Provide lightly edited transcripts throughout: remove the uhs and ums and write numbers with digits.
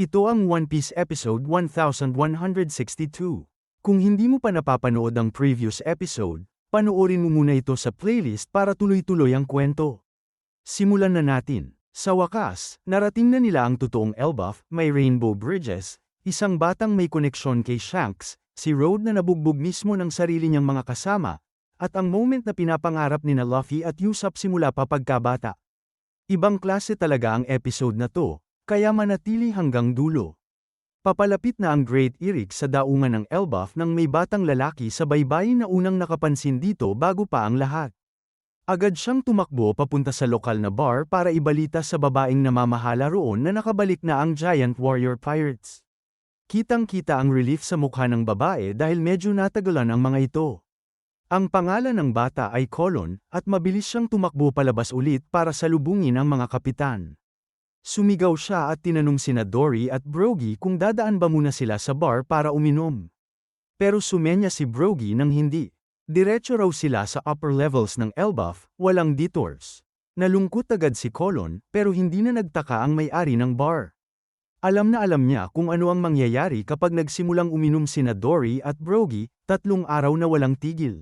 Ito ang One Piece episode 1162. Kung hindi mo pa napapanood ang previous episode, panoorin mo muna ito sa playlist para tuloy-tuloy ang kwento. Simulan na natin. Sa wakas, narating na nila ang totoong Elbaf, may Rainbow Bridges, isang batang may koneksyon kay Shanks, si Road na nabugbog mismo ng sarili niyang mga kasama, at ang moment na pinapangarap ni na Luffy at Usopp simula pa pagkabata. Ibang klase talaga ang episode na to, kaya manatili hanggang dulo. Papalapit na ang Great Eric sa daungan ng Elbaf nang may batang lalaki sa baybayin na unang nakapansin dito bago pa ang lahat. Agad siyang tumakbo papunta sa lokal na bar para ibalita sa babaeng namamahala roon na nakabalik na ang Giant Warrior Pirates. Kitang-kita ang relief sa mukha ng babae dahil medyo natagalan ang mga ito. Ang pangalan ng bata ay Colon, at mabilis siyang tumakbo palabas ulit para salubungin ang mga kapitan. Sumigaw siya at tinanong sina Dory at Brogy kung dadaan ba muna sila sa bar para uminom. Pero sumenya si Brogy nang hindi. Diretso raw sila sa upper levels ng Elbaf, walang detours. Nalungkot agad si Colon, pero hindi na nagtaka ang may-ari ng bar. Alam na alam niya kung ano ang mangyayari kapag nagsimulang uminom sina Dory at Brogy, 3 araw na walang tigil.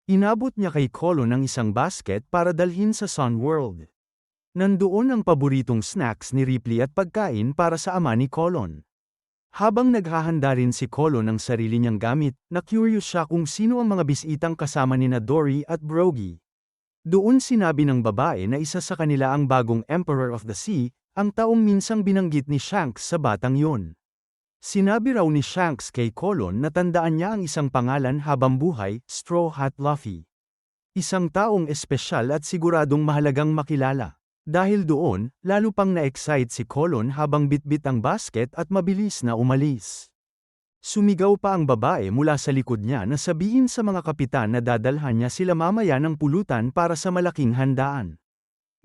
Inabot niya kay Colon ang isang basket para dalhin sa Sun World. Nandoon ang paboritong snacks ni Ripley at pagkain para sa ama ni Colon. Habang naghahanda rin si Colon ng sarili niyang gamit, na-curious siya kung sino ang mga bisitang kasama nina Dory at Brogy. Doon sinabi ng babae na isa sa kanila ang bagong Emperor of the Sea, ang taong minsang binanggit ni Shanks sa batang yon. Sinabi raw ni Shanks kay Colon na tandaan niya ang isang pangalan habang buhay, Straw Hat Luffy. Isang taong espesyal at siguradong mahalagang makilala. Dahil doon, lalo pang na-excite si Colon habang bitbit ang basket at mabilis na umalis. Sumigaw pa ang babae mula sa likod niya na sabihin sa mga kapitan na dadalhan niya sila mamaya ng pulutan para sa malaking handaan.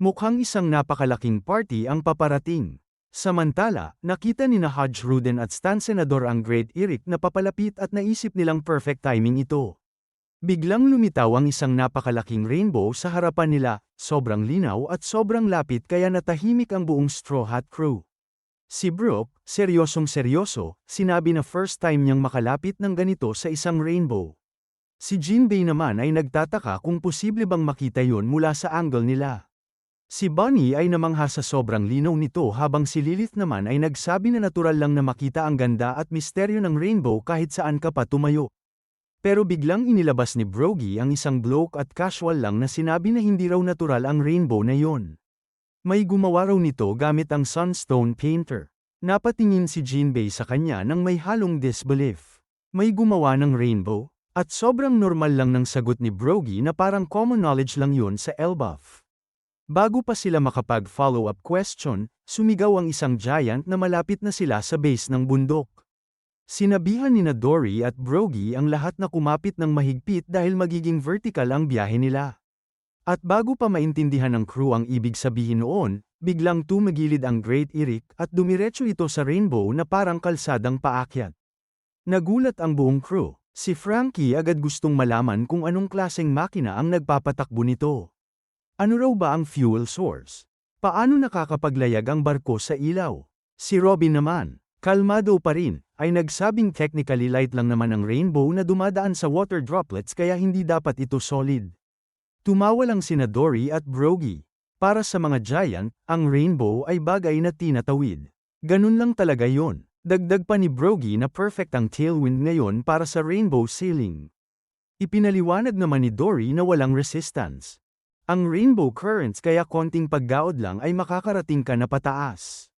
Mukhang isang napakalaking party ang paparating. Samantala, nakita ni na Hodge Ruden at Stan Senador ang Great Eric na papalapit at naisip nilang perfect timing ito. Biglang lumitaw ang isang napakalaking rainbow sa harapan nila, sobrang linaw at sobrang lapit kaya natahimik ang buong Straw Hat crew. Si Brook, seryosong-seryoso, sinabi na first time niyang makalapit ng ganito sa isang rainbow. Si Jinbei naman ay nagtataka kung posible bang makita yon mula sa angle nila. Si Bonnie ay namangha sa sobrang linaw nito habang si Lilith naman ay nagsabi na natural lang na makita ang ganda at misteryo ng rainbow kahit saan ka pa tumayo. Pero biglang inilabas ni Brogy ang isang bloke at casual lang na sinabi na hindi raw natural ang rainbow na yon. May gumawa raw nito gamit ang Sunstone Painter. Napatingin si Jinbei sa kanya nang may halong disbelief. May gumawa ng rainbow? At sobrang normal lang ng sagot ni Brogy na parang common knowledge lang yun sa Elbaf. Bago pa sila makapag-follow-up question, sumigaw ang isang giant na malapit na sila sa base ng bundok. Sinabihan ni na Dory at Brogy ang lahat na kumapit ng mahigpit dahil magiging vertical ang biyahe nila. At bago pa maintindihan ng crew ang ibig sabihin noon, biglang tumagilid ang Great Eric at dumiretso ito sa rainbow na parang kalsadang paakyat. Nagulat ang buong crew. Si Frankie agad gustong malaman kung anong klaseng makina ang nagpapatakbo nito. Ano raw ba ang fuel source? Paano nakakapaglayag ang barko sa ilaw? Si Robin naman, kalmado pa rin, ay nagsabing technically light lang naman ang rainbow na dumadaan sa water droplets kaya hindi dapat ito solid. Tumawa lang sina Dory at Brogy. Para sa mga giant, ang rainbow ay bagay na tinatawid. Ganun lang talaga yon. Dagdag pa ni Brogy na perfect ang tailwind ngayon para sa rainbow sailing. Ipinaliwanag naman ni Dory na walang resistance. Ang rainbow currents kaya konting paggaod lang ay makakarating ka na pataas.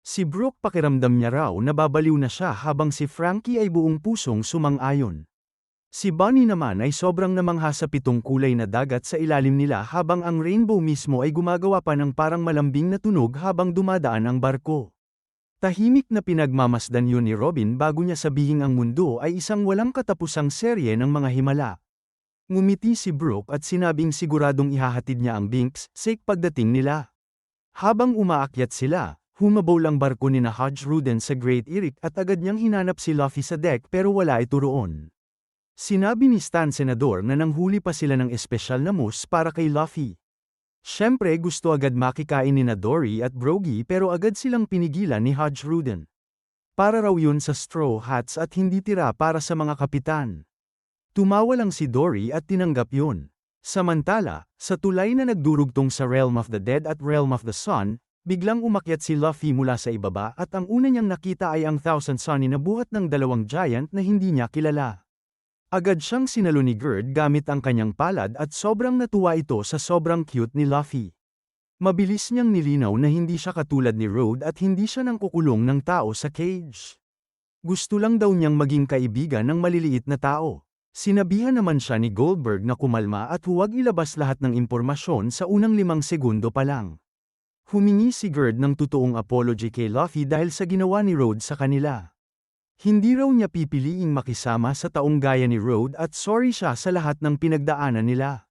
Si Brook pakiramdam niya raw na babaliw na siya habang si Frankie ay buong pusong sumang-ayon. Si Bonnie naman ay sobrang namangha sa 7 kulay na dagat sa ilalim nila habang ang rainbow mismo ay gumagawa pa ng parang malambing na tunog habang dumadaan ang barko. Tahimik na pinagmamasdan yun ni Robin bago niya sabihing ang mundo ay isang walang katapusang serye ng mga himala. Ngumiti si Brook at sinabing siguradong ihahatid niya ang Binks sake pagdating nila. Habang umaakyat sila, humabol ang barko ni na Hodge Ruden sa Great Eric at agad niyang hinanap si Luffy sa deck pero wala ito roon. Sinabi ni Stan Senador na nanghuli pa sila ng espesyal na mousse para kay Luffy. Siyempre gusto agad makikain ni na Dory at Brogy pero agad silang pinigilan ni Hodge Ruden. Para raw yun sa Straw Hats at hindi tira para sa mga kapitan. Tumawa lang si Dory at tinanggap yun. Samantala, sa tulay na nagdurugtong sa Realm of the Dead at Realm of the Sun, biglang umakyat si Luffy mula sa ibaba at ang una niyang nakita ay ang Thousand Sunny na buhat ng dalawang giant na hindi niya kilala. Agad siyang sinalo ni Gerd gamit ang kanyang palad at sobrang natuwa ito sa sobrang cute ni Luffy. Mabilis niyang nilinaw na hindi siya katulad ni Road at hindi siya nang kukulong ng tao sa cage. Gusto lang daw niyang maging kaibigan ng maliliit na tao. Sinabihan naman siya ni Goldberg na kumalma at huwag ilabas lahat ng impormasyon sa unang 5 segundo pa lang. Humingi si Gerd ng totoong apology kay Luffy dahil sa ginawa ni Road sa kanila. Hindi raw niya pipiliing makisama sa taong gaya ni Road at sorry siya sa lahat ng pinagdaanan nila.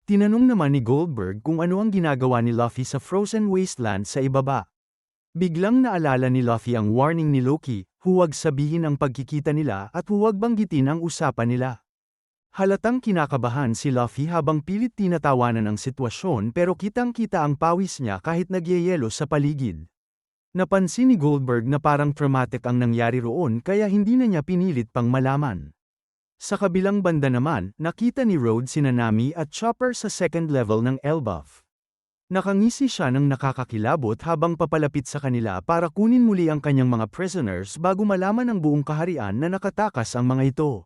Tinanong naman ni Goldberg kung ano ang ginagawa ni Luffy sa Frozen Wasteland sa ibaba. Biglang naalala ni Luffy ang warning ni Loki, huwag sabihin ang pagkikita nila at huwag banggitin ang usapan nila. Halatang kinakabahan si Luffy habang pilit tinatawanan ang sitwasyon pero kitang-kita ang pawis niya kahit nagyayelo sa paligid. Napansin ni Goldberg na parang traumatic ang nangyari roon kaya hindi na niya pinilit pang malaman. Sa kabilang banda naman, nakita ni Road sina Nami at Chopper sa second level ng Elbaf. Nakangisi siya ng nakakakilabot habang papalapit sa kanila para kunin muli ang kanyang mga prisoners bago malaman ng buong kaharian na nakatakas ang mga ito.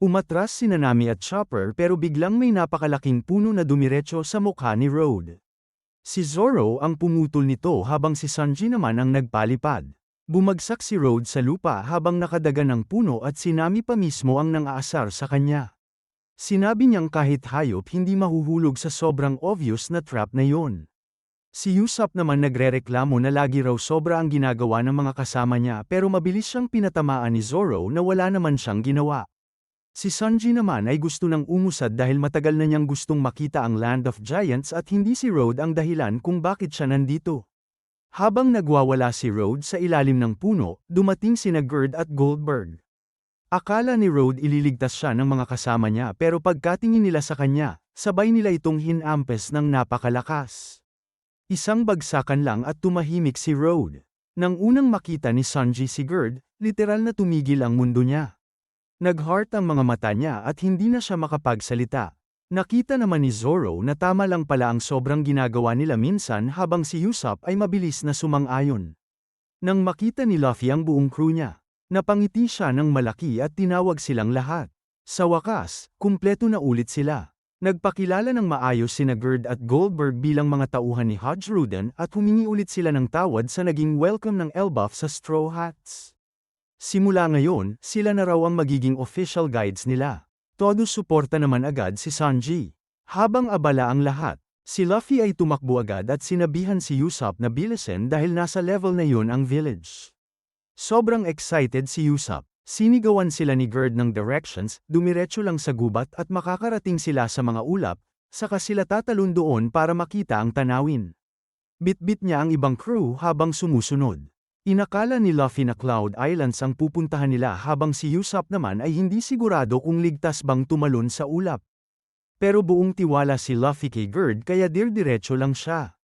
Umatras sina Nami at Chopper pero biglang may napakalaking puno na dumiretso sa mukha ni Road. Si Zoro ang pumutol nito habang si Sanji naman ang nagpalipad. Bumagsak si Road sa lupa habang nakadaga ng puno at si Nami pa mismo ang nang-aasar sa kanya. Sinabi niyang kahit hayop hindi mahuhulog sa sobrang obvious na trap na yun. Si Usopp naman nagrereklamo na lagi raw sobra ang ginagawa ng mga kasama niya pero mabilis siyang pinatamaan ni Zoro na wala naman siyang ginawa. Si Sanji naman ay gusto nang umusad dahil matagal na niyang gustong makita ang Land of Giants at hindi si Road ang dahilan kung bakit siya nandito. Habang nagwawala si Road sa ilalim ng puno, dumating sina Gerd at Goldberg. Akala ni Road ililigtas siya ng mga kasama niya pero pagkatingin nila sa kanya, sabay nila itong hinampes ng napakalakas. Isang bagsakan lang at tumahimik si Road. Nang unang makita ni Sanji si Gerd, literal na tumigil ang mundo niya. Nag-heart ang mga mata niya at hindi na siya makapagsalita. Nakita naman ni Zoro na tama lang pala ang sobrang ginagawa nila minsan habang si Usopp ay mabilis na sumang-ayon. Nang makita ni Luffy ang buong crew niya, napangiti siya ng malaki at tinawag silang lahat. Sa wakas, kumpleto na ulit sila. Nagpakilala ng maayos sina Gerd at Goldberg bilang mga tauhan ni Hodge Rudin at humingi ulit sila ng tawad sa naging welcome ng Elbaf sa Straw Hats. Simula ngayon, sila na raw ang magiging official guides nila. Todo suporta naman agad si Sanji. Habang abala ang lahat, si Luffy ay tumakbo agad at sinabihan si Usopp na bilisin dahil nasa level na yun ang village. Sobrang excited si Usopp. Sinigawan sila ni Gerd ng directions, dumiretso lang sa gubat at makakarating sila sa mga ulap, saka sila tatalon doon para makita ang tanawin. Bitbit niya ang ibang crew habang sumusunod. Inakala ni Luffy na Cloud Islands ang pupuntahan nila habang si Usopp naman ay hindi sigurado kung ligtas bang tumalon sa ulap. Pero buong tiwala si Luffy kay Gerd kaya diretso lang siya.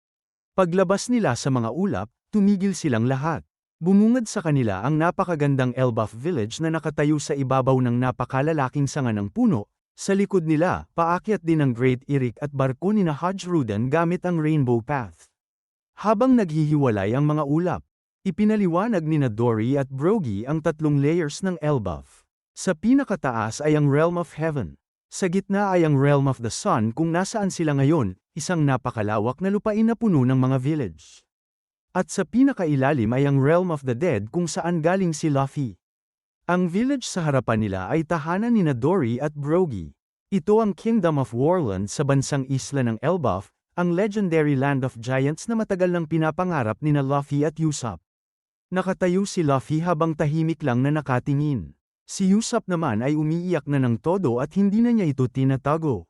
Paglabas nila sa mga ulap, tumigil silang lahat. Bumungad sa kanila ang napakagandang Elbaf Village na nakatayo sa ibabaw ng napakalalaking sanga ng puno. Sa likod nila, paakyat din ang Great Eric at barko ni na Hodge Rudin gamit ang Rainbow Path. Habang naghihiwalay ang mga ulap, ipinaliwanag ni na Dory at Brogy ang 3 layers ng Elbaf. Sa pinakataas ay ang Realm of Heaven. Sa gitna ay ang Realm of the Sun kung nasaan sila ngayon, isang napakalawak na lupain na puno ng mga village. At sa pinakailalim ay ang Realm of the Dead kung saan galing si Luffy. Ang village sa harapan nila ay tahanan ni na Dory at Brogy. Ito ang Kingdom of Warland sa bansang isla ng Elbaf, ang legendary Land of Giants na matagal nang pinapangarap ni na Luffy at Usopp. Nakatayo si Luffy habang tahimik lang na nakatingin. Si Usopp naman ay umiiyak na ng todo at hindi na niya ito tinatago.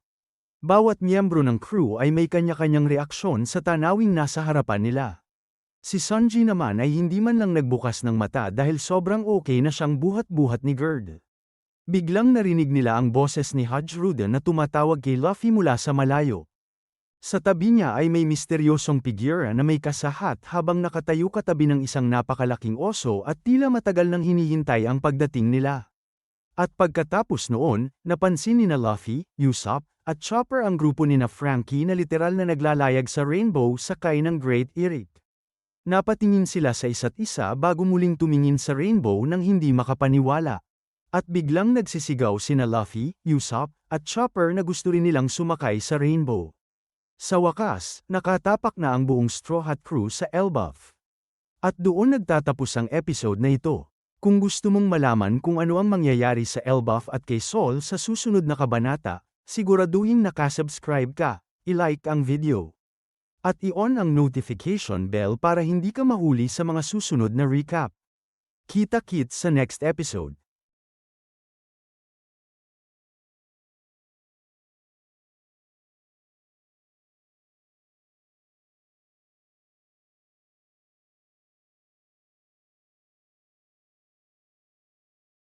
Bawat miyembro ng crew ay may kanya-kanyang reaksyon sa tanawing nasa harapan nila. Si Sanji naman ay hindi man lang nagbukas ng mata dahil sobrang okay na siyang buhat-buhat ni Gerd. Biglang narinig nila ang boses ni Hodge Rudin na tumatawag kay Luffy mula sa malayo. Sa tabi niya ay may misteryosong figura na may kasahat habang nakatayo katabi ng isang napakalaking oso at tila matagal nang hinihintay ang pagdating nila. At pagkatapos noon, napansin ni na Luffy, Usopp, at Chopper ang grupo ni na Frankie na literal na naglalayag sa rainbow sakay ng Great Eric. Napatingin sila sa isa't isa bago muling tumingin sa rainbow nang hindi makapaniwala. At biglang nagsisigaw sina Luffy, Usopp, at Chopper na gusto rin nilang sumakay sa rainbow. Sa wakas, nakatapak na ang buong Straw Hat crew sa Elbaf. At doon nagtatapos ang episode na ito. Kung gusto mong malaman kung ano ang mangyayari sa Elbaf at kay Sol sa susunod na kabanata, siguraduhin nakasubscribe ka, i-like ang video, at i-on ang notification bell para hindi ka mahuli sa mga susunod na recap. Kita-kits sa next episode.